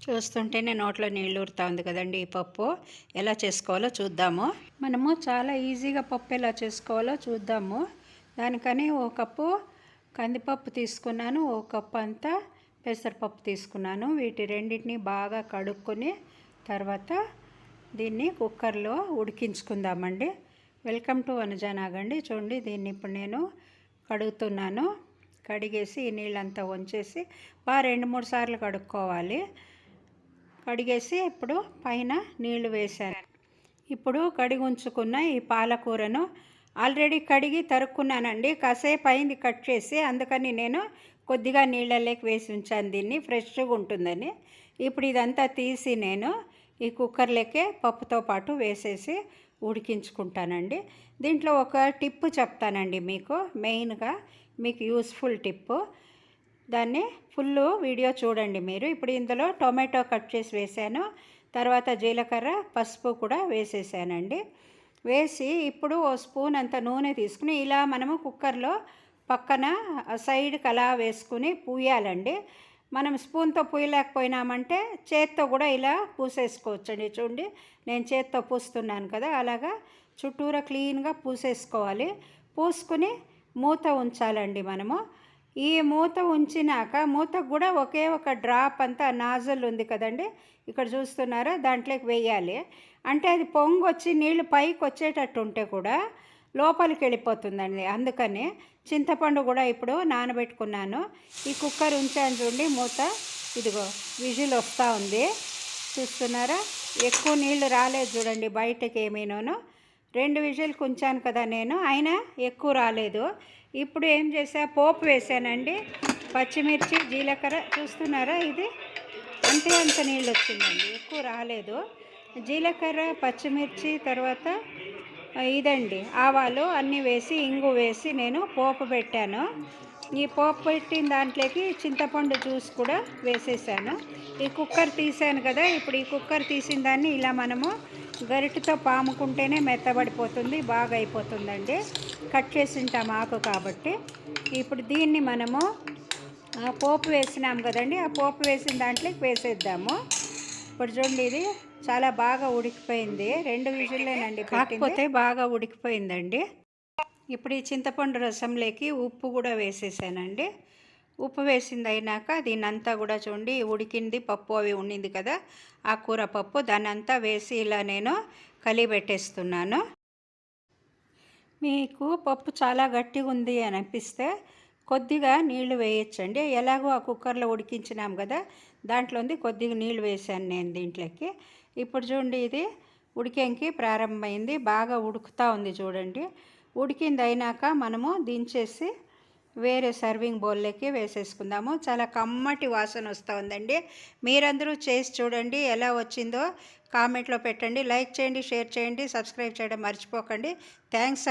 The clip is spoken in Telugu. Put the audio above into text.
చూస్తుంటేనే నోట్లో నీళ్ళు ఊరుతా ఉంది కదండి. ఈ పప్పు ఎలా చేసుకోవాలో చూద్దాము. మనము చాలా ఈజీగా పప్పు ఎలా చేసుకోవాలో చూద్దాము. దానికని ఓ కప్పు కందిపప్పు తీసుకున్నాను, ఓ కప్పు అంతా పెసరపప్పు తీసుకున్నాను. వీటి రెండింటిని బాగా కడుక్కొని తర్వాత దీన్ని కుక్కర్లో ఉడికించుకుందామండి. Welcome to అనుజానాగండి. చూడండి, దీన్ని ఇప్పుడు నేను కడుగుతున్నాను. కడిగేసి ఈ నీళ్ళంతా వంచేసి బాగా 2-3 సార్లు కడుక్కోవాలి. కడిగేసి ఇప్పుడు పైన నీళ్లు వేశాను. ఇప్పుడు కడిగి ఉంచుకున్న ఈ పాలకూరను ఆల్రెడీ కడిగి తరుక్కున్నానండి. కాసేపు అయింది కట్ చేసి, అందుకని నేను కొద్దిగా నీళ్ళలోకి వేసి ఉంచాను, దీన్ని ఫ్రెష్గా ఉంటుందని. ఇప్పుడు ఇదంతా తీసి నేను ఈ కుక్కర్లోకే పప్పుతో పాటు వేసేసి ఉడికించుకుంటానండి. దీంట్లో ఒక టిప్పు చెప్తానండి మీకు, మెయిన్గా మీకు యూస్ఫుల్ టిప్పు. దాన్ని ఫుల్ వీడియో చూడండి మీరు. ఇప్పుడు ఇందులో టొమాటో కట్ చేసి వేసాను, తర్వాత జీలకర్ర పసుపు కూడా వేసేసానండి. వేసి ఇప్పుడు ఓ స్పూన్ అంత నూనె తీసుకుని ఇలా మనము కుక్కర్లో పక్కన సైడ్కి అలా వేసుకుని పూయాలండి. మనం స్పూన్తో పూయలేకపోయినామంటే చేత్తో కూడా ఇలా పూసేసుకోవచ్చండి. చూడండి, నేను చేత్తో పూస్తున్నాను కదా, అలాగా చుట్టూరా క్లీన్గా పూసేసుకోవాలి. పూసుకుని మూత ఉంచాలండి మనము. ఈ మూత ఉంచినాక మూతకు కూడా ఒకే ఒక డ్రాప్ అంతా నాజల్ ఉంది కదండి, ఇక్కడ చూస్తున్నారా, దాంట్లోకి వేయాలి. అంటే అది పొంగు వచ్చి నీళ్ళు పైకి వచ్చేటట్టు ఉంటే కూడా లోపలికి వెళ్ళిపోతుందండి. అందుకని చింతపండు కూడా ఇప్పుడు నానబెట్టుకున్నాను. ఈ కుక్కర్ ఉంచాను చూడండి, మూత ఇదిగో విజిల్ వస్తూ ఉంది, చూస్తున్నారా. ఎక్కువ నీళ్ళు రాలేదు చూడండి బయటకి ఏమీనూను. 2 విజిల్కి ఉంచాను కదా నేను, అయినా ఎక్కువ రాలేదు. ఇప్పుడు ఏం చేసా, పోపు వేసానండి. పచ్చిమిర్చి, జీలకర్ర, చూస్తున్నారా, ఇది అంత నీళ్ళు వచ్చిందండి, ఎక్కువ రాలేదు. జీలకర్ర, పచ్చిమిర్చి, తర్వాత ఇదండి ఆవాలు అన్నీ వేసి ఇంగు వేసి నేను పోపు పెట్టాను. ఈ పోపు పెట్టిన దాంట్లోకి చింతపండు జ్యూస్ కూడా వేసేసాను. ఈ కుక్కర్ తీసాను కదా, ఇప్పుడు ఈ కుక్కర్ తీసిన దాన్ని ఇలా మనము గరిటెతో పాముకుంటేనే మెత్తబడిపోతుంది, బాగా అయిపోతుందండి. కట్ చేసి ఉంటాం ఆకు కాబట్టి. ఇప్పుడు దీన్ని మనము ఆ పోపు వేసినాం కదండి, ఆ పోపు వేసిన దాంట్లోకి వేసేద్దాము. ఇప్పుడు చూడండి, ఇది చాలా బాగా ఉడికిపోయింది. 2 విజిల్లేనండి, కాకపోతే బాగా ఉడికిపోయిందండి. ఇప్పుడు ఈ చింతపండు రసంలోకి ఉప్పు కూడా వేసేసానండి. ఉప్పు వేసింది అయినాక దీన్నంతా కూడా చూడండి, ఉడికింది పప్పు అవి ఉండింది కదా, ఆ కూర పప్పు, దాన్నంతా వేసి ఇలా నేను కలిపెట్టేస్తున్నాను. మీకు పప్పు చాలా గట్టిగా ఉంది అని అనిపిస్తే కొద్దిగా నీళ్లు వేయచ్చండి. ఎలాగో ఆ కుక్కర్లో ఉడికించినాం కదా, దాంట్లోంది కొద్దిగా నీళ్ళు వేసాను నేను దీంట్లోకి. ఇప్పుడు చూడండి, ఇది ఉడికేంకి ప్రారంభమైంది, బాగా ఉడుకుతూ ఉంది చూడండి. ఉడికింది అయినాక మనము దించేసి వేరే సర్వింగ్ బౌల్లోకి వేసేసుకుందాము. చాలా కమ్మటి వాసన వస్తూ ఉందండి. మీరందరూ చేసి చూడండి, ఎలా వచ్చిందో కామెంట్లో పెట్టండి. లైక్ చేయండి, షేర్ చేయండి, సబ్స్క్రైబ్ చేయడం మర్చిపోకండి. థ్యాంక్స్.